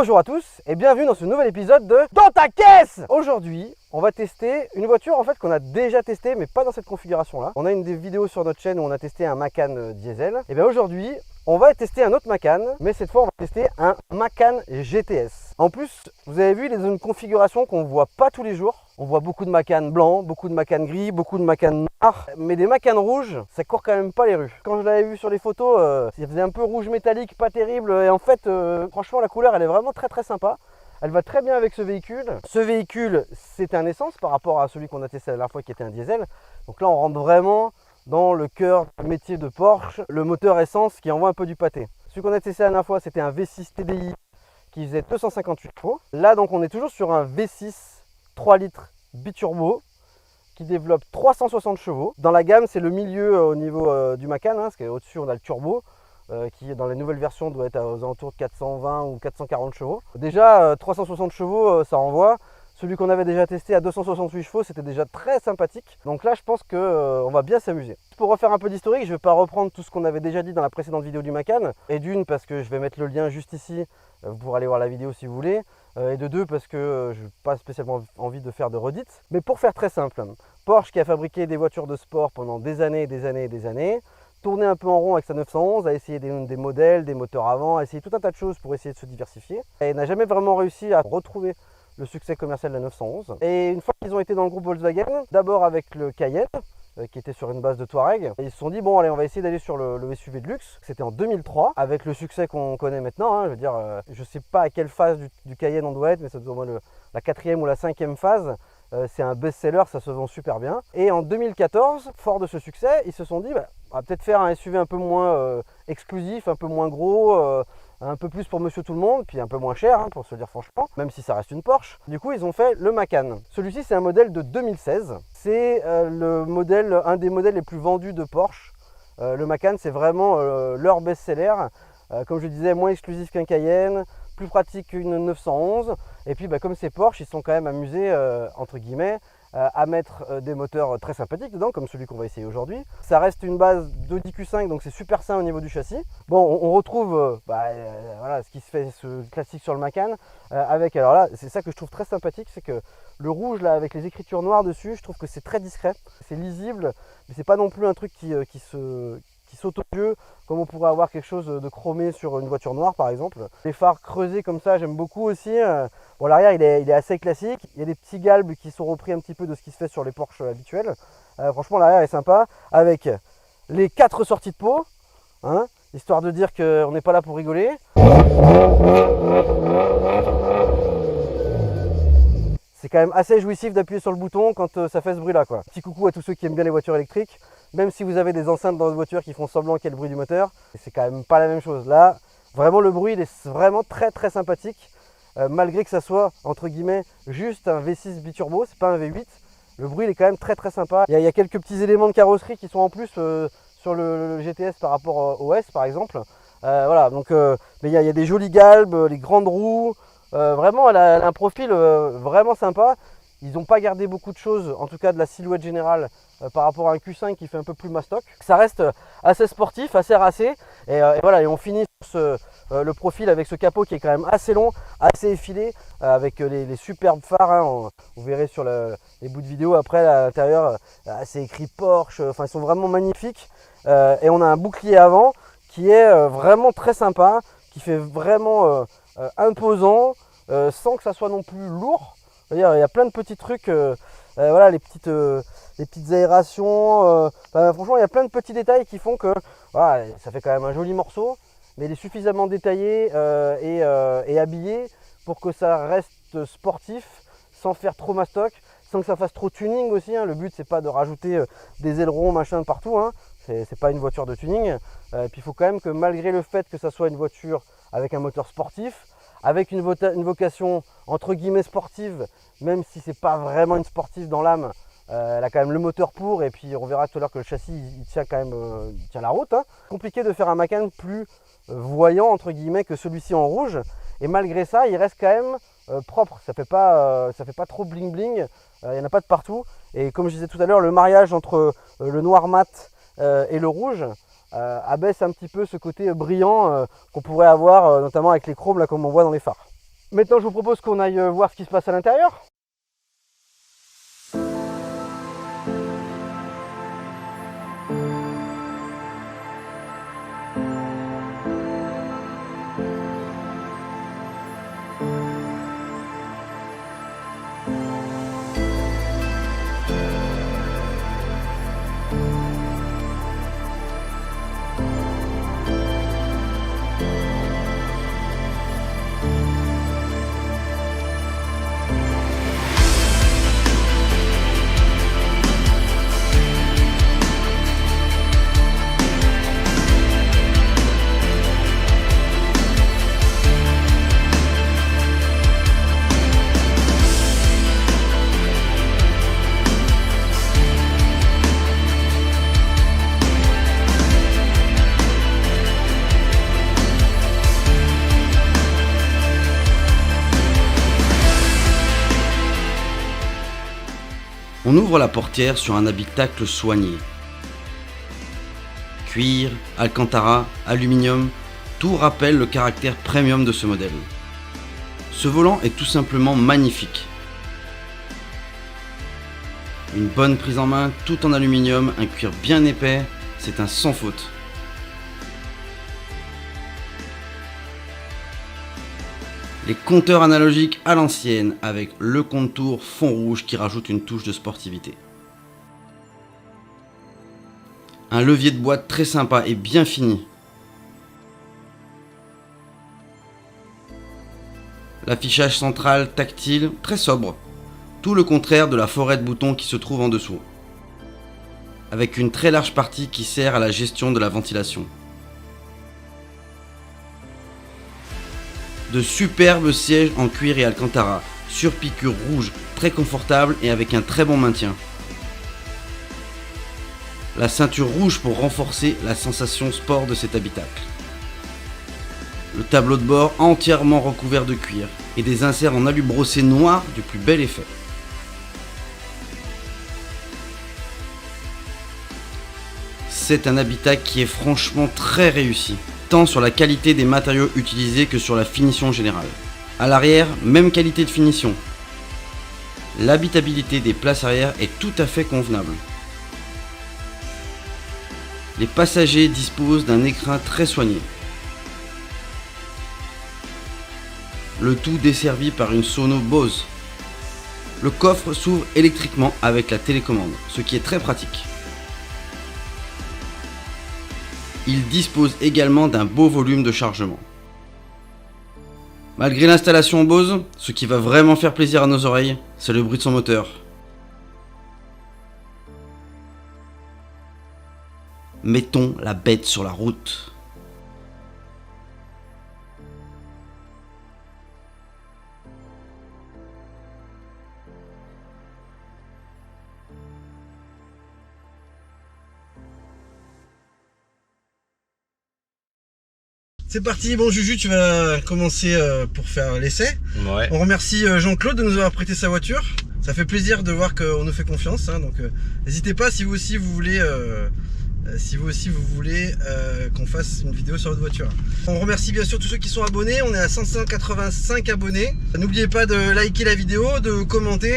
Bonjour à tous et bienvenue dans ce nouvel épisode de Dans ta caisse. Aujourd'hui, on va tester une voiture en fait qu'on a déjà testée mais pas dans cette configuration là. On a une des vidéos sur notre chaîne où on a testé un Macan diesel. Et bien aujourd'hui, on va tester un autre Macan, mais cette fois on va tester un Macan GTS. En plus, vous avez vu, il est dans une configuration qu'on ne voit pas tous les jours. On voit beaucoup de Macan blancs, beaucoup de Macan gris, beaucoup de Macan noirs, mais des Macan rouges, ça court quand même pas les rues. Quand je l'avais vu sur les photos, ça faisait un peu rouge métallique, pas terrible, et en fait, franchement, la couleur, elle est vraiment très sympa. Elle va très bien avec ce véhicule. Ce véhicule, c'est un essence par rapport à celui qu'on a testé la dernière fois qui était un diesel. Donc là, on rentre vraiment dans le cœur du métier de Porsche, le moteur essence qui envoie un peu du pâté. Celui qu'on a testé la dernière fois, c'était un V6 TDI qui faisait 258 chevaux. Là, donc, on est toujours sur un V6 3 litres biturbo qui développe 360 chevaux. Dans la gamme, c'est le milieu au niveau du Macan, parce qu'au-dessus, on a le turbo. Qui dans les nouvelles versions doit être aux alentours de 420 ou 440 chevaux. Déjà 360 chevaux ça envoie. Celui qu'on avait déjà testé à 268 chevaux, c'était déjà très sympathique. Donc là je pense qu'on va bien s'amuser. Pour refaire un peu d'historique, je ne vais pas reprendre tout ce qu'on avait déjà dit dans la précédente vidéo du Macan. Et d'une parce que je vais mettre le lien juste ici, vous pourrez aller voir la vidéo si vous voulez. Et de deux parce que je n'ai pas spécialement envie de faire de redites. Mais pour faire très simple, Porsche qui a fabriqué des voitures de sport pendant des années, tourner un peu en rond avec sa 911, a essayé des modèles, des moteurs avant, a essayé tout un tas de choses pour essayer de se diversifier. Et n'a jamais vraiment réussi à retrouver le succès commercial de la 911. Et une fois qu'ils ont été dans le groupe Volkswagen, d'abord avec le Cayenne, qui était sur une base de Touareg, et ils se sont dit bon allez on va essayer d'aller sur le SUV de luxe. C'était en 2003, avec le succès qu'on connaît maintenant. Je veux dire, je sais pas à quelle phase du Cayenne on doit être, mais ça doit être au moins la 4e ou la 5e phase. C'est un best-seller, ça se vend super bien. Et en 2014, fort de ce succès, ils se sont dit bah, on va peut-être faire un SUV un peu moins exclusif, un peu moins gros, un peu plus pour monsieur tout le monde, puis un peu moins cher, pour se dire franchement, même si ça reste une Porsche. Du coup, ils ont fait le Macan. Celui-ci, c'est un modèle de 2016. C'est un des modèles les plus vendus de Porsche. Le Macan, c'est vraiment leur best-seller. Comme je disais, moins exclusif qu'un Cayenne, plus pratique qu'une 911. Et puis comme c'est Porsche, ils sont quand même amusés, entre guillemets, à mettre des moteurs très sympathiques dedans, comme celui qu'on va essayer aujourd'hui. Ça reste une base d'Audi Q5, donc c'est super sain au niveau du châssis. Bon, on retrouve voilà, ce qui se fait ce classique sur le Macan, avec, alors là, c'est ça que je trouve très sympathique, c'est que le rouge, là, avec les écritures noires dessus, je trouve que c'est très discret. C'est lisible, mais c'est pas non plus un truc qui saute aux yeux, comme on pourrait avoir quelque chose de chromé sur une voiture noire par exemple. Les phares creusés comme ça, j'aime beaucoup aussi. Bon, l'arrière il est assez classique. Il y a des petits galbes qui sont repris un petit peu de ce qui se fait sur les Porsche habituels. Franchement, l'arrière est sympa, avec les 4 sorties de pot, histoire de dire qu'on n'est pas là pour rigoler. C'est quand même assez jouissif d'appuyer sur le bouton quand ça fait ce bruit là quoi. Petit coucou à tous ceux qui aiment bien les voitures électriques. Même si vous avez des enceintes dans votre voiture qui font semblant qu'il y a le bruit du moteur, c'est quand même pas la même chose. Là, vraiment le bruit il est vraiment très sympathique. Malgré que ça soit entre guillemets juste un V6 biturbo, c'est pas un V8. Le bruit il est quand même très sympa. Il y a quelques petits éléments de carrosserie qui sont en plus sur le GTS par rapport au S par exemple. Voilà, donc mais il y a des jolis galbes, les grandes roues. Vraiment, elle a un profil vraiment sympa. Ils n'ont pas gardé beaucoup de choses, en tout cas de la silhouette générale, par rapport à un Q5 qui fait un peu plus mastoc. Ça reste assez sportif, assez racé. Et voilà, et on finit sur le profil avec ce capot qui est quand même assez long, assez effilé, avec les superbes phares. Vous verrez sur les bouts de vidéo après, à l'intérieur, c'est écrit Porsche. Enfin, ils sont vraiment magnifiques. Et on a un bouclier avant qui est vraiment très sympa, qui fait vraiment imposant, sans que ça soit non plus lourd. C'est-à-dire, il y a plein de petits trucs, voilà, les petites aérations. Franchement, il y a plein de petits détails qui font que voilà, ça fait quand même un joli morceau, mais il est suffisamment détaillé et habillé pour que ça reste sportif, sans faire trop mastoc, sans que ça fasse trop tuning aussi. Le but, c'est pas de rajouter des ailerons, machin partout. C'est pas une voiture de tuning. Puis il faut quand même que malgré le fait que ça soit une voiture avec un moteur sportif, avec une vocation entre guillemets sportive, même si c'est pas vraiment une sportive dans l'âme, elle a quand même le moteur pour, et puis on verra tout à l'heure que le châssis il tient quand même il tient la route. Compliqué de faire un Macan plus voyant entre guillemets que celui-ci en rouge, et malgré ça il reste quand même propre, ça fait pas trop bling bling, il n'y en a pas de partout, et comme je disais tout à l'heure, le mariage entre le noir mat et le rouge abaisse un petit peu ce côté brillant qu'on pourrait avoir notamment avec les chromes là, comme on voit dans les phares. Maintenant je vous propose qu'on aille voir ce qui se passe à l'intérieur. On ouvre la portière sur un habitacle soigné. Cuir, alcantara, aluminium, tout rappelle le caractère premium de ce modèle. Ce volant est tout simplement magnifique. Une bonne prise en main, tout en aluminium, un cuir bien épais, c'est un sans faute. Les compteurs analogiques à l'ancienne avec le contour fond rouge qui rajoute une touche de sportivité. Un levier de boîte très sympa et bien fini. L'affichage central tactile très sobre, tout le contraire de la forêt de boutons qui se trouve en dessous. Avec une très large partie qui sert à la gestion de la ventilation. De superbes sièges en cuir et alcantara, sur piqûre rouge, très confortable et avec un très bon maintien. La ceinture rouge pour renforcer la sensation sport de cet habitacle. Le tableau de bord entièrement recouvert de cuir et des inserts en alu brossé noir du plus bel effet. C'est un habitacle qui est franchement très réussi, tant sur la qualité des matériaux utilisés que sur la finition générale. À l'arrière, même qualité de finition. L'habitabilité des places arrière est tout à fait convenable. Les passagers disposent d'un écrin très soigné. Le tout desservi par une sono Bose. Le coffre s'ouvre électriquement avec la télécommande, ce qui est très pratique. Il dispose également d'un beau volume de chargement. Malgré l'installation Bose, ce qui va vraiment faire plaisir à nos oreilles, c'est le bruit de son moteur. Mettons la bête sur la route. C'est parti, bon Juju, tu vas commencer pour faire l'essai. Ouais. On remercie Jean-Claude de nous avoir prêté sa voiture. Ça fait plaisir de voir qu'on nous fait confiance, hein, donc n'hésitez pas si vous aussi vous voulez, qu'on fasse une vidéo sur votre voiture. On remercie bien sûr tous ceux qui sont abonnés, on est à 585 abonnés. N'oubliez pas de liker la vidéo, de commenter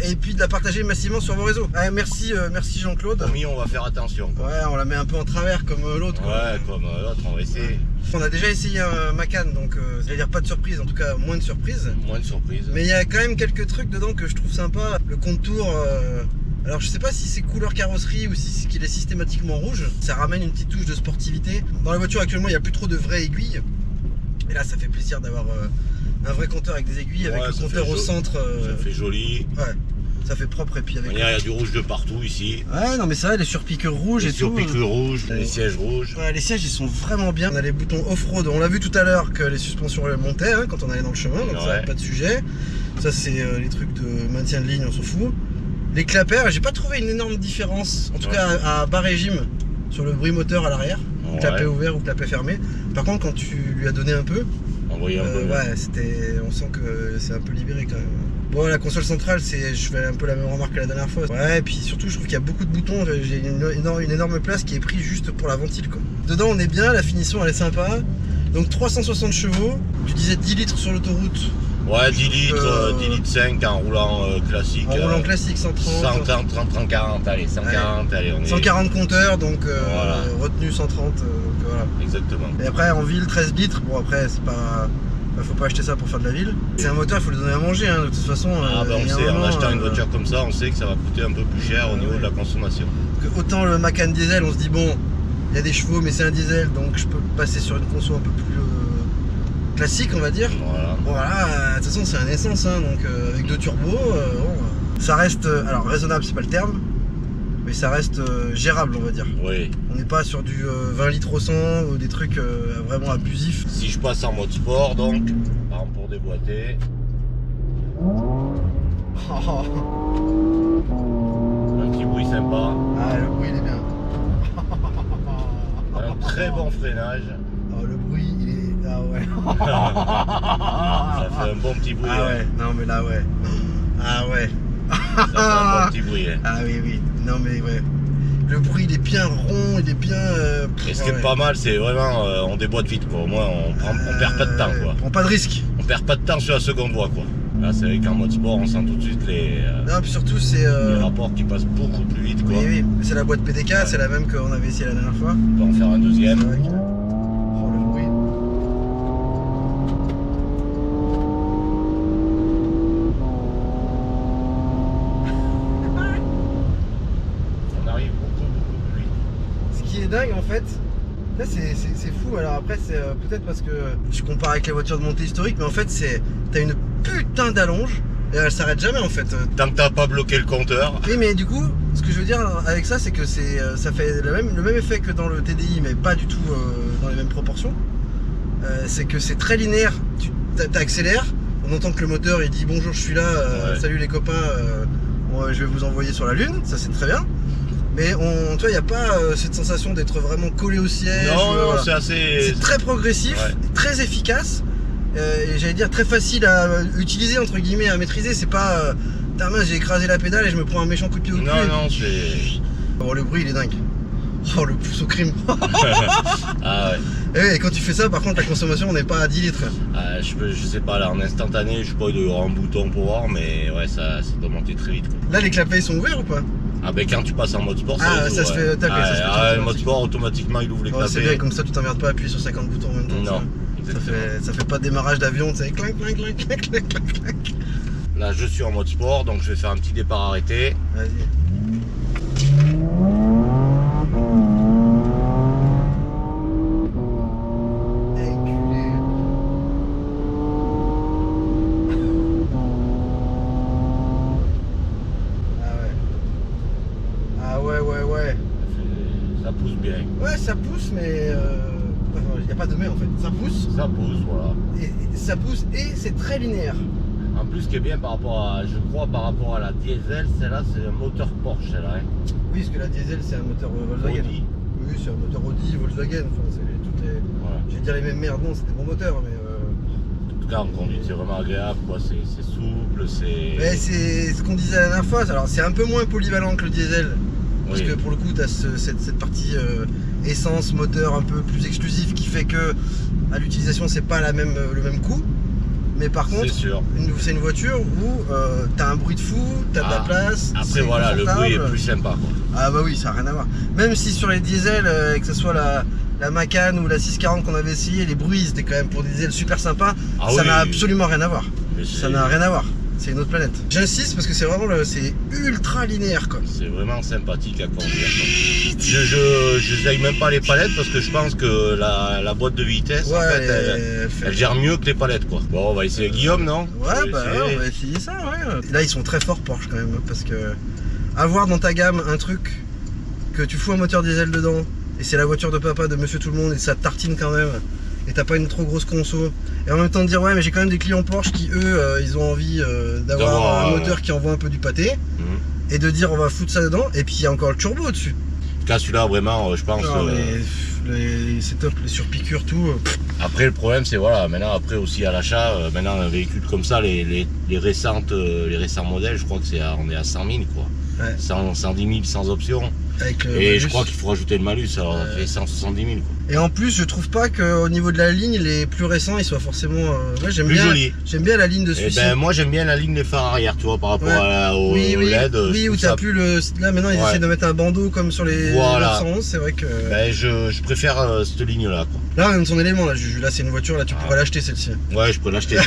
et puis de la partager massivement sur vos réseaux. Merci Jean-Claude. Promis, on va faire attention. Ouais, on la met un peu en travers comme l'autre. Ouais, comme l'autre, on va essayer. On a déjà essayé un Macan, donc j'allais dire pas de surprise, en tout cas moins de surprise. Moins de surprise. Mais il y a quand même quelques trucs dedans que je trouve sympa. Le contour, alors je sais pas si c'est couleur carrosserie ou si qu'il est systématiquement rouge. Ça ramène une petite touche de sportivité. Dans la voiture actuellement il n'y a plus trop de vraies aiguilles. Et là ça fait plaisir d'avoir un vrai compteur avec des aiguilles, avec le compteur au centre. Ça fait joli. Ouais. Ça fait propre et puis avec. Il y a du rouge de partout ici. Ouais, non mais c'est vrai, les surpiqûres rouges et tout. Les surpiqûres rouges, les sièges rouges. Ouais, les sièges ils sont vraiment bien. On a les boutons off-road. On l'a vu tout à l'heure que les suspensions montaient hein, quand on allait dans le chemin, donc ça pas de sujet. Ça c'est les trucs de maintien de ligne, on s'en fout. Les clapets, j'ai pas trouvé une énorme différence, en tout cas à bas régime sur le bruit moteur à l'arrière. Clapet ouvert ou clapet fermé. Par contre quand tu lui as donné un peu, ouais, on sent que c'est un peu libéré quand même. Bon, la console centrale, je fais un peu la même remarque que la dernière fois. Ouais, et puis surtout, je trouve qu'il y a beaucoup de boutons. J'ai une énorme place qui est prise juste pour la ventile, quoi. Dedans, on est bien, la finition, elle est sympa. Donc 360 chevaux. Tu disais 10 litres sur l'autoroute. Ouais, 10 litres, 10 litres 5 en roulant classique. En roulant classique, 130. 130, 40, allez, 140, allez, on est... 140 compteurs, donc Voilà. retenu 130. Voilà. Exactement. Et après, en ville, 13 litres. Bon, après, c'est pas. Faut pas acheter ça pour faire de la ville. C'est un moteur, il faut lui donner à manger, hein, de toute façon. Ah ben on il y a un sait, en moment, achetant une voiture comme ça, on sait que ça va coûter un peu plus cher au niveau de la consommation. que autant le Macan diesel, on se dit bon, il y a des chevaux, mais c'est un diesel, donc je peux passer sur une conso un peu plus classique, on va dire. Voilà. Bon voilà, de toute façon c'est un essence, hein, donc avec 2 turbos, bon, ça reste, alors raisonnable c'est pas le terme, mais ça reste gérable, on va dire. Oui. On n'est pas sur du 20 litres au 100 ou des trucs vraiment abusifs. Si je passe en mode sport, donc, par exemple pour déboîter, un petit bruit sympa, Ah, le bruit il est bien. un très bon freinage, Oh, le bruit il est. Ah ouais. ça fait un bon petit bruit. Ah hein. ouais, non mais là ouais. Ah ouais. Ça fait un bon petit bruit. Hein. Ah oui, oui. Non mais ouais. Le bruit il est bien rond, il est bien. Et ce qui est pas mal, c'est vraiment, on déboîte vite quoi. Au moins, on perd pas de temps quoi. On prend pas de risque. On perd pas de temps sur la seconde voie quoi. Là, c'est vrai qu'en mode sport, on sent tout de suite les Non, puis surtout c'est. rapports qui passent beaucoup plus vite quoi. Oui, oui. C'est la boîte PDK, c'est la même qu'on avait essayé la dernière fois. On peut en faire un deuxième. C'est vrai que- Oh le bruit. On arrive beaucoup plus vite. Ce qui est dingue en fait, là c'est fou. Alors après c'est peut-être parce que je compare avec les voitures de montée historique, mais en fait c'est t'as une putain d'allonge et elle s'arrête jamais en fait. Tant que t'as pas bloqué le compteur. Oui mais du coup ce que je veux dire avec ça c'est que ça fait le même effet que dans le TDI mais pas du tout dans les mêmes proportions. C'est que c'est très linéaire, tu t'accélères, on entend que le moteur il dit bonjour je suis là, Ouais. salut les copains, je vais vous envoyer sur la lune, ça c'est très bien. Mais tu vois, il n'y a pas cette sensation d'être vraiment collé au siège. Non, non, voilà. c'est assez. C'est très progressif, Ouais. très efficace, et j'allais dire très facile à utiliser, entre guillemets, à maîtriser. C'est pas, putain mince, j'ai écrasé la pédale et je me prends un méchant coup de pied au cul. Non, et non, puis- c'est. Bon, le bruit il est dingue. Oh, le pouce au crime. Ah ouais. Et quand tu fais ça, par contre, la consommation n'est pas à 10 litres. Ah, je sais pas, là en instantané, je sais pas, il doit y avoir un bouton pour voir, mais ouais, ça doit monter très vite quoi. Là, les clapets ils sont ouverts ou pas? Ah ben quand tu passes en mode sport, Ah, les ça ouvre, se fait taper, Ah, ça se fait ah, taper le mode automatique. sport, automatiquement, il ouvre les Ouais, clapets. c'est bien, comme ça tu t'emmerdes pas à appuyer sur 50 boutons en même temps. Non, Ça exactement. ça fait pas démarrage d'avion, tu sais, clinc, clinc, clinc, clinc, clinc, clinc, clinc. Là, je suis en mode sport, donc je vais faire un petit départ arrêté. Vas-y. Enculé. Ah ouais. Ah ouais. Ça pousse bien. Ouais, ça pousse, mais il n'y a pas de mais en fait. Ça pousse, Ça pousse, voilà. et ça pousse et c'est très linéaire. En plus, ce qui est bien par rapport à, je crois, par rapport à la diesel, celle-là, c'est un moteur Porsche, celle-là. Hein. Oui, parce que la diesel c'est un moteur Volkswagen. Audi. Oui, c'est un moteur Audi, Volkswagen. Enfin, c'est toutes les. Voilà. Je vais dire les mêmes merdes, non, c'est des bons moteurs, mais. En tout cas, en conduite, c'est vraiment agréable, quoi. C'est souple, c'est. Mais c'est ce qu'on disait la dernière fois. Alors, c'est un peu moins polyvalent que le diesel. Parce Oui. que pour le coup, tu as cette partie essence, moteur un peu plus exclusif qui fait que à l'utilisation, c'est pas le même coût. Mais par contre, C'est sûr. c'est une voiture où tu as un bruit de fou, tu as de la Ah, place. Après, c'est voilà, le bruit est confortable. plus sympa, quoi. Ah bah oui, ça n'a rien à voir. Même si sur les diesels, que ce soit la Macan ou la 640 qu'on avait essayé, les bruits c'était quand même pour des diesels super sympas. Ah Ça oui. n'a absolument rien à voir. Mais Ça n'a rien à voir. C'est une autre planète. J'insiste parce que c'est vraiment c'est ultra linéaire quoi. C'est vraiment sympathique à conduire, quoi. Je n'aille même pas les palettes parce que je pense que la boîte de vitesse, Ouais, en fait, elle gère mieux que les palettes, quoi. Bon, on va essayer Guillaume, non? Ouais, bah ouais, on va essayer ça, ouais. Là, ils sont très forts Porsche quand même, parce que avoir dans ta gamme un truc que tu fous un moteur diesel dedans, et c'est la voiture de papa de Monsieur Tout le Monde, et ça tartine quand même, et t'as pas une trop grosse conso, et en même temps de dire ouais, mais j'ai quand même des clients Porsche qui eux, ils ont envie d'avoir un moteur qui envoie un peu du pâté, et de dire on va foutre ça dedans, et puis il y a encore le turbo au-dessus. En tout cas, celui-là, vraiment, je pense. Non, mais c'est top, les surpiqûres, tout. Après, le problème, c'est voilà, maintenant, après aussi à l'achat, maintenant, un véhicule comme ça, les récents modèles, je crois que on est à 100 000, quoi. Ouais. 110 000 sans option. Avec le Et malus. je crois qu'il faut rajouter le malus, alors ça fait 170 000 quoi. Et en plus, je trouve pas qu'au niveau de la ligne, les plus récents, ils soient forcément. Ouais, j'aime Plus bien. joli. J'aime bien la ligne de Et celui-ci. ben moi j'aime bien la ligne des phares arrière, tu vois, par rapport Ouais. au LED. Oui, où t'as plus le. Là maintenant, ils Ouais. essaient de mettre un bandeau comme sur les Voilà. 911, c'est vrai que. Ben je préfère cette ligne là quoi. Là, on a son élément, là, Juju. Là, c'est une voiture, là, tu pourrais l'acheter celle-ci. Ouais, je peux l'acheter, ouais,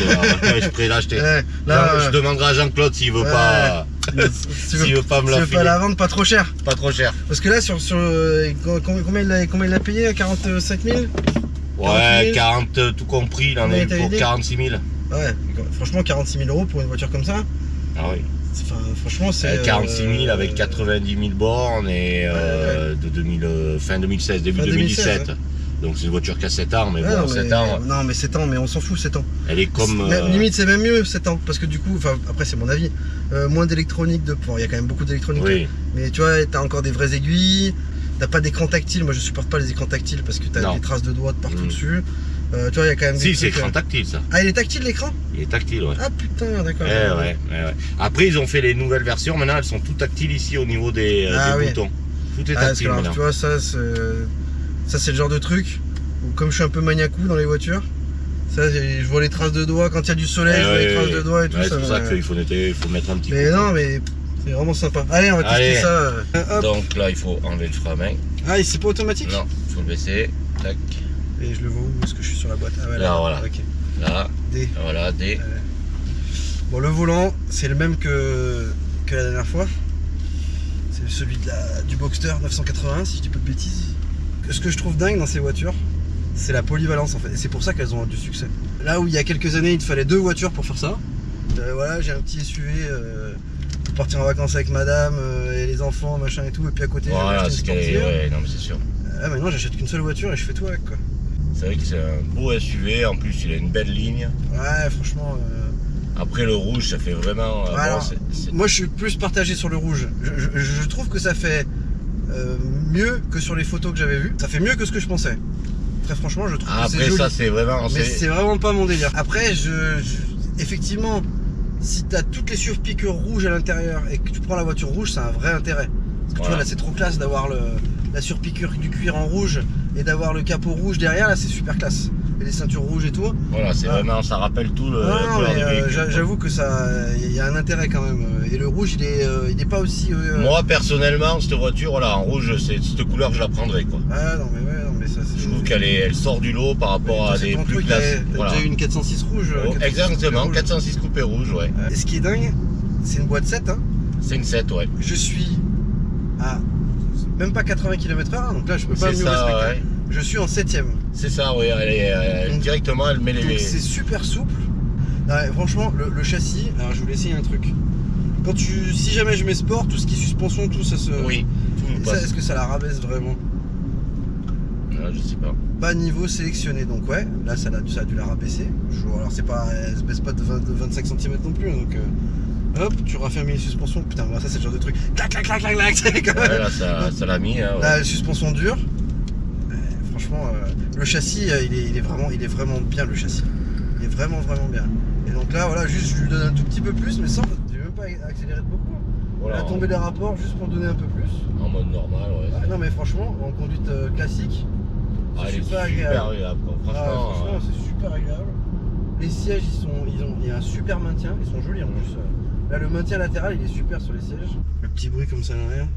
je pourrais l'acheter. Ouais, là, Je demanderai à Jean-Claude s'il veut ouais. pas. S'il veut pas me la tu veux filer. pas la vendre pas trop cher. Pas trop cher. Parce que là, combien il l'a payé 45 000 Ouais, 40 tout compris, il en Combien a eu t'avais pour dit 46 000. Ouais, franchement, 46 000 € pour une voiture comme ça. Ah oui. Enfin, franchement, c'est. 46 000 avec 90 000 bornes et de fin 2016, début Fin 2017. 2016, Donc c'est une voiture qui a 7 ans, mais Ouais, bon, non, 7 mais, ans, non, mais 7 ans, mais on s'en fout, 7 ans. elle est comme. Limite, c'est même mieux 7 ans. Parce que du coup, enfin, après, c'est mon avis. Moins d'électronique. Bon, il y a quand même beaucoup d'électronique. Oui. Mais tu vois, t'as encore des vraies aiguilles. T'as pas d'écran tactile. Moi, je supporte pas les écrans tactiles parce que t'as Non. des traces de doigts de partout dessus. Tu vois, il y a quand même Si, des c'est trucs, écran tactile ça. Ah, il est tactile l'écran? Il est tactile, ouais. Ah putain, d'accord. Ouais. Après, ils ont fait les nouvelles versions. Maintenant, elles sont tout tactiles ici au niveau des oui. boutons. Tout est Ah, parce que tactile alors, maintenant. tu vois, ça c'est le genre de truc où, comme je suis un peu maniacou dans les voitures, ça, je vois les traces de doigts quand il y a du soleil, je vois les traces de doigts et tout. Ouais, c'est pour ça me- qu'il faut mettre un petit Mais coup. non, mais c'est vraiment sympa. Allez, on va tester Allez. ça. Hop. Donc là, il faut enlever le frein à main. Ah, c'est pas automatique? Non, il faut le baisser. Tac. Et je le vois où? Est-ce que je suis sur la boîte? Ah ouais, Là, voilà. Ok. Là, D. voilà, D. Bon, le volant, c'est le même que la dernière fois. C'est celui du Boxster 981, si je dis pas de bêtises. Ce que je trouve dingue dans ces voitures, c'est la polyvalence en fait. Et c'est pour ça qu'elles ont du succès. Là où il y a quelques années, il te fallait 2 voitures pour faire ça. Voilà, j'ai un petit SUV pour partir en vacances avec madame et les enfants, machin et tout. Et puis à côté, j'ai Voilà, acheté c'est une qu'elle est. sportive. Ouais, non, mais c'est sûr. Ah, maintenant, j'achète qu'une seule voiture et je fais tout avec quoi. C'est vrai que c'est un beau SUV. En plus, il a une belle ligne. Ouais, franchement. Après, le rouge, ça fait vraiment. Ouais, alors, c'est- Moi, je suis plus partagé sur le rouge. Je trouve que ça fait mieux que sur les photos que j'avais vues. Ça fait mieux que ce que je pensais. Très franchement, je trouve que c'est Après, joli. ça, c'est vraiment. Mais c'est vraiment pas mon délire. Après, effectivement, si t'as toutes les surpiqûres rouges à l'intérieur et que tu prends la voiture rouge, ça a un vrai intérêt. Parce que tu vois, là, c'est trop classe d'avoir la surpiqûre du cuir en rouge et d'avoir le capot rouge derrière. Là, c'est super classe. Et les ceintures rouges et tout. Voilà, c'est Ah. vraiment. Ça rappelle tout le. Non, la couleur mais du véhicule, quoi. j'avoue que ça, il y a un intérêt quand même. Et le rouge, il est pas aussi. Moi, personnellement, cette voiture, voilà, en rouge, c'est cette couleur, je la prendrais, quoi. Ah non, mais ouais, non, mais ça, c'est. Je trouve elle sort du lot par rapport à C'est des ton plus truc, classes. t'as Voilà. déjà eu une 406 rouge. Oh, 406 exactement, rouge. 406 coupé rouge, ouais. Et ce qui est dingue, c'est une boîte 7. Hein. C'est une 7, ouais. Je suis à même pas 80 km/h, donc là je peux pas C'est mieux ça, respecter. ouais. Je suis en 7ème. C'est ça, ouais. Donc- Directement, elle met Donc les. c'est super souple. Ouais, franchement, le châssis, alors je voulais essayer un truc. Si jamais je mets sport, tout ce qui est suspension, tout ça se. Oui, tout Et ça, passe. est-ce que ça la rabaisse vraiment? Non, je sais pas. Bas niveau sélectionné, donc ouais, là ça a dû la rabaisser. Alors c'est pas, elle se baisse pas de 25 cm non plus, hein, donc hop, tu raffermis les suspensions. Putain, moi, ça c'est le genre de truc. Clac, clac, clac, clac, clac, c'est quand Ouais, même. là, ça l'a mis, hein, ouais. La suspension dure. Franchement, le châssis, il est vraiment bien le châssis. Il est vraiment bien. Et donc là, voilà, juste je lui donne un tout petit peu plus, mais sans, je vais même pas accélérer de beaucoup. Voilà, La tombée des rapports juste pour donner un peu plus. en mode normal, ouais. Ah, non mais franchement, en conduite classique, Ah, c'est elle est super super agréable. agréable, quoi. Ah, Franchement, franchement, c'est super agréable. Les sièges, il y a un super maintien, ils sont jolis en plus. Là, le maintien latéral, il est super sur les sièges. Le petit bruit comme ça derrière.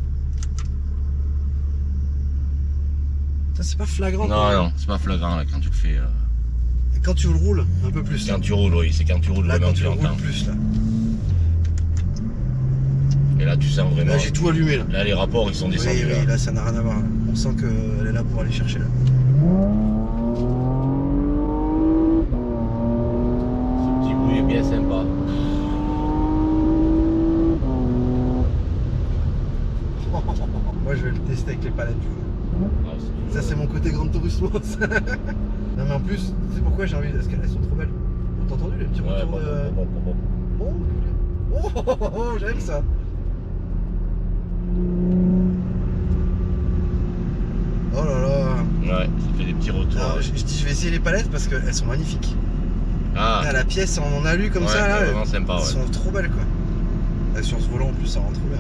Ça, c'est pas flagrant. quand même. non, c'est pas flagrant là quand tu le fais. Et quand tu le roules, un peu plus. Quand tu roules, oui, c'est quand tu roules Là, vraiment quand que tu tu le roules l'entends. plus, là. Et là, tu sens vraiment. Là, j'ai tout allumé, là. Là, les rapports, ils sont Oui, descendus. oui, là, ça n'a rien à voir. Là. On sent qu'elle est là pour aller chercher, là. Ce petit bruit est bien sympa. Moi, je vais le tester avec les palettes, du coup. Ah, c'est- Ça, c'est mon côté Gran Turismo. ça. Non, mais en plus, tu sais pourquoi j'ai envie. Parce qu'elles sont trop belles. T'as entendu les petits Ouais, retours de. Oh, j'aime ça. Oh là là. Ouais, ça fait des petits retours. Alors, je dis, je vais essayer les palettes parce qu'elles sont magnifiques. Ah, Là, la pièce en alu comme ouais, ça, là, c'est vraiment sympa, elles ouais. sont trop belles quoi. Là, sur ce volant en plus, ça rend trop bien.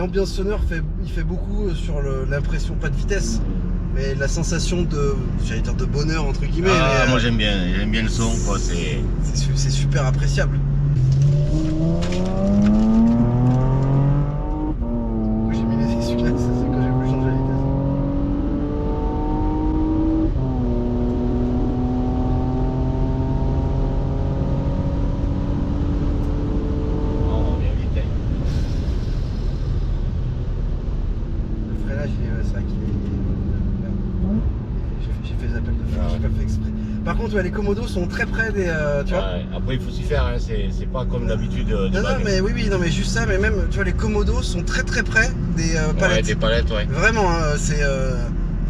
l'ambiance sonore il fait beaucoup sur l'impression, pas de vitesse, mais la sensation de, j'allais dire de bonheur entre guillemets. Ah, mais, moi j'aime bien le son, quoi. C'est super appréciable. J'ai mis les essuie-glaces, c'est quand j'ai voulu changer la vitesse. Oh, bien vite, hein. Le freinage, c'est vrai qu'il est... J'ai fait les appels de frein, j'ai pas fait exprès. Par contre, ouais, les commodos sont très près des... tu vois Ouais, après il faut s'y faire, hein. C'est pas comme d'habitude non, mais oui, non, mais juste ça, mais même, tu vois, les commodos sont très près des palettes. Ouais, des palettes, ouais. Vraiment, hein, c'est...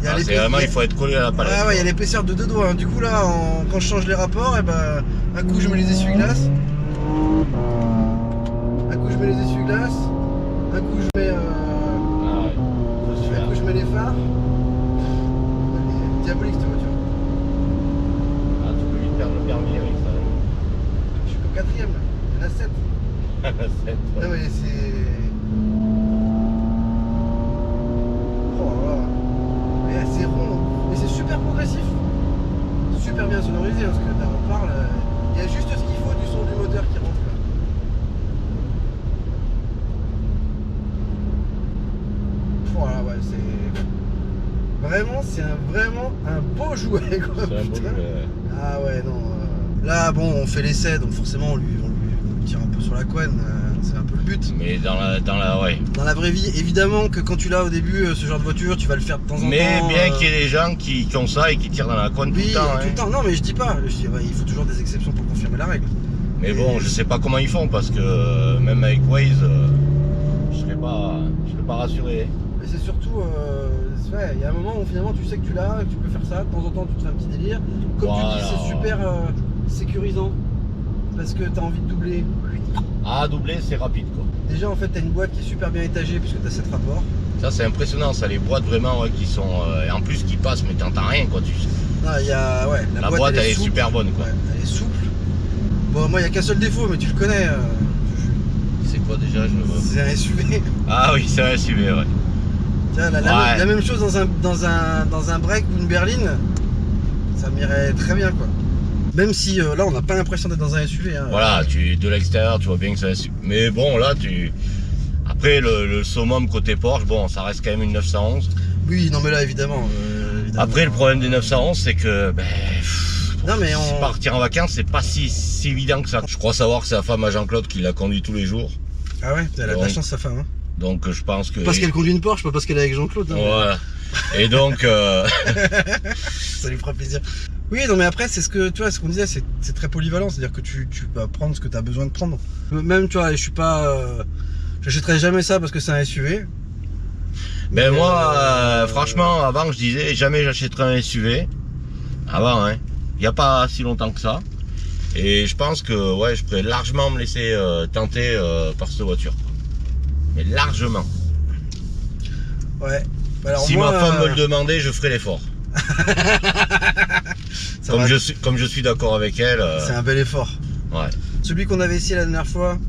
C'est vraiment, il faut être collé à la palette. Ouais, il y a l'épaisseur de 2 doigts. Hein. Du coup, là, quand je change les rapports, et ben, un coup je mets les essuie-glaces. Un coup je mets les essuie-glaces. Un coup je mets... Ah ouais. un coup je mets les phares. Elle est diabolique cette voiture. Ah, tu peux vite perdre le permis avec ça. Je suis qu'au 4ème là. Il y en a 7. 7, Non mais c'est... Oh là là. Mais c'est rond. Mais c'est super progressif. Super bien sonorisé parce que là on parle. Il y a juste ce qu'il faut du son du moteur qui rentre là. Oh là ouais, c'est... Vraiment, c'est vraiment un beau jouet quoi. C'est un beau putain. jeu. Ah ouais, non. Là, bon, on fait l'essai, donc forcément, on lui tire un peu sur la couenne. C'est un peu le but. Mais dans la vraie vie, évidemment que quand tu l'as au début, ce genre de voiture, tu vas le faire de temps en temps. Mais bien qu'il y ait des gens qui ont ça et qui tirent dans la couenne tout le temps. Tout le temps. Non, mais je dis pas. Je dis, bah, il faut toujours des exceptions pour confirmer la règle. Mais bon, je sais pas comment ils font parce que même avec Waze, je serais pas rassuré. Mais c'est surtout, il y a un moment où finalement tu sais que tu l'as, que tu peux faire ça, de temps en temps tu te fais un petit délire. Comme Voilà. tu dis, c'est super sécurisant parce que tu as envie de doubler. Ah, doubler, c'est rapide quoi. Déjà en fait tu as une boîte qui est super bien étagée puisque tu as 7 rapports. Ça c'est impressionnant, ça, les boîtes vraiment ouais, qui sont... et en plus qui passent mais t'entends rien quoi. Non, il y a, ouais, La boîte elle est souple. super bonne quoi. Ouais, elle est souple. Bon, moi il n'y a qu'un seul défaut, mais tu le connais. C'est quoi déjà C'est un SUV. Ah oui, c'est un SUV, ouais. Tiens, la même chose dans un break ou une berline, ça m'irait très bien quoi. Même si là on n'a pas l'impression d'être dans un SUV. Hein. Voilà, de l'extérieur tu vois bien que c'est un SUV. Mais bon là après le summum côté Porsche, bon ça reste quand même une 911. Oui, non mais là évidemment. Après le problème des 911 c'est que non, mais partir en vacances c'est pas si évident que ça. Je crois savoir que c'est la femme à Jean-Claude qui l'a conduit tous les jours. Ah ouais, elle a de la chance sa femme. Hein. Donc je pense que... Parce qu'elle conduit une Porsche, pas parce qu'elle est avec Jean-Claude. Hein, voilà. Et donc... ça lui fera plaisir. Oui, non mais après c'est ce que tu vois, ce qu'on disait, c'est très polyvalent, c'est-à-dire que tu vas prendre ce que tu as besoin de prendre. Même tu vois, je suis pas... j'achèterais jamais ça parce que c'est un SUV. Ben moi, franchement, avant je disais jamais j'achèterais un SUV. Avant, hein. Il n'y a pas si longtemps que ça. Et je pense que ouais, je pourrais largement me laisser tenter par cette voiture. Mais largement. Ouais. Alors si moi, ma femme me le demandait, je ferais l'effort. comme je suis d'accord avec elle. C'est un bel effort. Ouais. Celui qu'on avait essayé la dernière fois,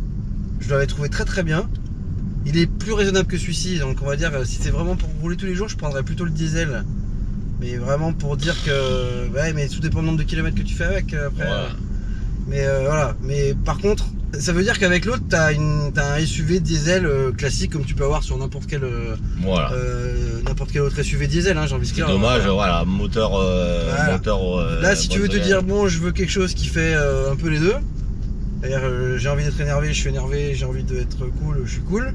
je l'avais trouvé très bien. Il est plus raisonnable que celui-ci, donc on va dire si c'est vraiment pour rouler tous les jours, je prendrais plutôt le diesel. Mais vraiment pour dire que... Ouais, mais tout dépend du nombre de kilomètres que tu fais avec après. Voilà. Mais voilà. Mais par contre, ça veut dire qu'avec l'autre, t'as un SUV diesel classique comme tu peux avoir sur n'importe quel voilà. n'importe quel autre SUV diesel, hein, j'ai envie de dire. C'est dommage, voilà, moteur. Là, si tu veux te dire, bon, je veux quelque chose qui fait un peu les deux. C'est-à-dire, j'ai envie d'être énervé, je suis énervé, j'ai envie d'être cool, je suis cool.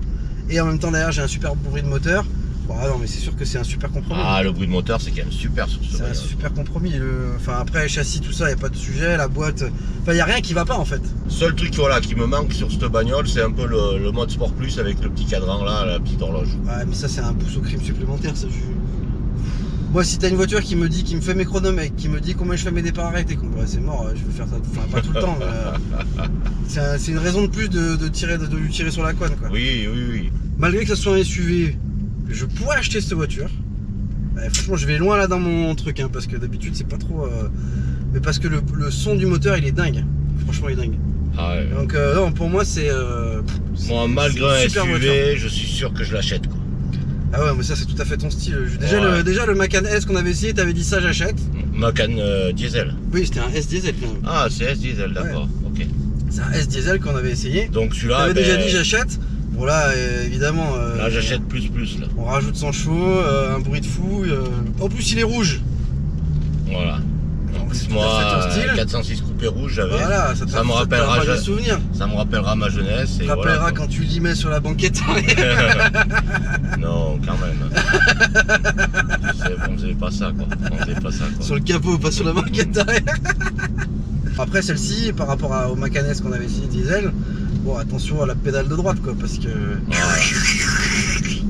Et en même temps, derrière, j'ai un super bruit de moteur. Bon, ah non, mais c'est sûr que c'est un super compromis. Ah, le bruit de moteur, c'est quand même super sur ce C'est un super compromis. Enfin, après, châssis, tout ça, il n'y a pas de sujet. La boîte, enfin, il n'y a rien qui va pas en fait. Seul truc voilà, qui me manque sur cette bagnole, c'est un peu le mode Sport Plus avec le petit cadran là, la petite horloge. Ouais, mais ça, c'est un pouce au crime supplémentaire. Ça, Moi, si t'as une voiture qui me fait mes chronomètres, qui me dit combien je fais mes départs arrêtés, ouais, c'est mort, je veux faire ça. Enfin, pas tout le temps, mais c'est une raison de plus de lui tirer sur la couenne, quoi. Oui. Malgré que ça soit un SUV, je pourrais acheter cette voiture. Franchement, je vais loin là dans mon truc, hein, parce que d'habitude, c'est pas trop. Mais parce que le son du moteur, il est dingue. Franchement, il est dingue. Ah ouais. Donc non, pour moi c'est... Moi, malgré un une super voiture. SUV, je suis sûr que je l'achète, quoi. Ah ouais, mais ça c'est tout à fait ton style. Déjà, Ouais. déjà le Macan S qu'on avait essayé, t'avais dit ça j'achète. Macan diesel. Oui, c'était un S diesel quand même. Ah, c'est S diesel, d'accord. Ok. C'est un S diesel qu'on avait essayé. Donc celui-là, T'avais ben, déjà dit j'achète. Bon là, évidemment... là, j'achète plus là. On rajoute son chaud, un bruit de fou. En plus, il est rouge. Voilà. En C'est plus, tout moi, à fait ton style. 406 coupé rouge, j'avais. Voilà, Ça me rappellera pas ja- des souvenirs. Ça me rappellera ma jeunesse. Ça Et te rappellera voilà, quand tu limais sur la banquette. non, quand même. On faisait pas ça, quoi. Sur le capot, pas sur la banquette arrière. Après celle-ci, par rapport au Macan S qu'on avait essayé diesel, bon attention à la pédale de droite quoi, parce que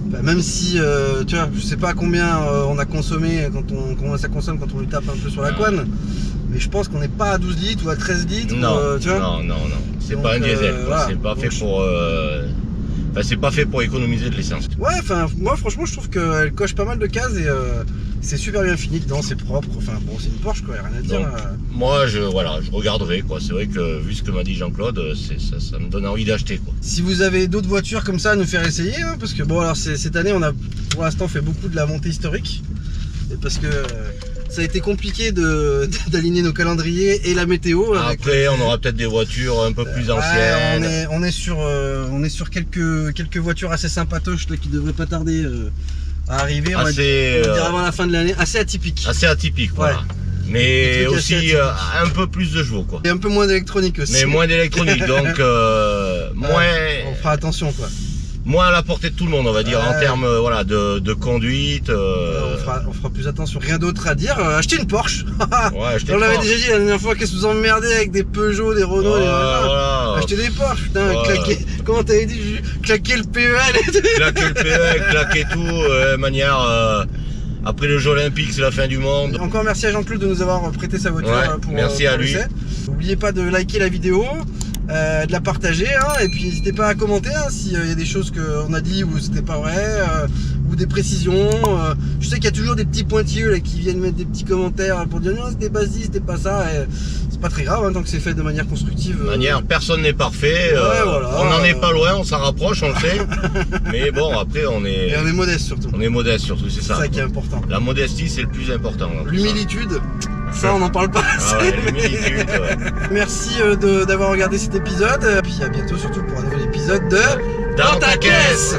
bah, même si tu vois, je sais pas combien on a consommé combien ça consomme quand on lui tape un peu sur la couenne, mais je pense qu'on n'est pas à 12 litres ou à 13 litres. Non, tu vois. non. C'est Donc, pas un diesel, quoi. voilà. C'est pas fait Donc, pour. Enfin, c'est pas fait pour économiser de l'essence. Ouais, enfin moi franchement je trouve qu'elle coche pas mal de cases et c'est super bien fini dedans, c'est propre, enfin bon c'est une Porsche quoi, y a rien à dire. Donc, moi, je regarderai, quoi. C'est vrai que vu ce que m'a dit Jean-Claude, ça me donne envie d'acheter, quoi. Si vous avez d'autres voitures comme ça à nous faire essayer, hein, parce que bon alors cette année on a pour l'instant fait beaucoup de la montée historique, et parce que ça a été compliqué d'aligner nos calendriers et la météo. Après, on aura peut-être des voitures un peu plus anciennes. Ouais, on est sur quelques voitures assez sympatoches là, qui devraient pas tarder à arriver. On va dire avant la fin de l'année, assez atypiques. Assez atypique, voilà. Ouais. Mais Des trucs aussi assez atypiques. un peu plus de chevaux, quoi. Et un peu moins d'électronique aussi. Mais moins d'électronique, donc On fera attention quoi. moins à la portée de tout le monde, on va dire, Ouais. en termes voilà, de conduite. On fera plus attention. Rien d'autre à dire. Achetez une Porsche. Ouais, acheter On une l'avait Porsche. déjà dit la dernière fois, qu'est-ce que vous emmerdez avec des Peugeot, des Renault, des machins. Voilà. Achetez des Porsche, putain, Ouais. claquer. Comment t'avais dit, claquer le PEL et tout. Claquer le PE, claquer tout, manière. Après le jeu olympique, c'est la fin du monde. Encore merci à Jean-Claude de nous avoir prêté sa voiture Ouais, pour merci à lui. l'essai. N'oubliez pas de liker la vidéo, de la partager, hein, et puis n'hésitez pas à commenter hein, s'il y a des choses qu'on a dit ou c'était pas vrai, ou des précisions. Je sais qu'il y a toujours des petits pointilleux là, qui viennent mettre des petits commentaires pour dire non c'était pas ci, c'était pas ça. Et c'est pas très grave hein, tant que c'est fait de manière constructive. Personne n'est parfait. Ouais, voilà. On n'en est pas loin, on s'en rapproche, on le sait. Mais bon, après, Et on est modeste surtout. on est modeste surtout, c'est C'est ça. ça qui est important. La modestie, c'est le plus important. dans tout ça. L'humilitude, ça on n'en parle pas assez. Ah ouais, l'humilitude. Merci d'avoir regardé cet épisode. Puis à bientôt surtout pour un nouvel épisode de Dans ta caisse.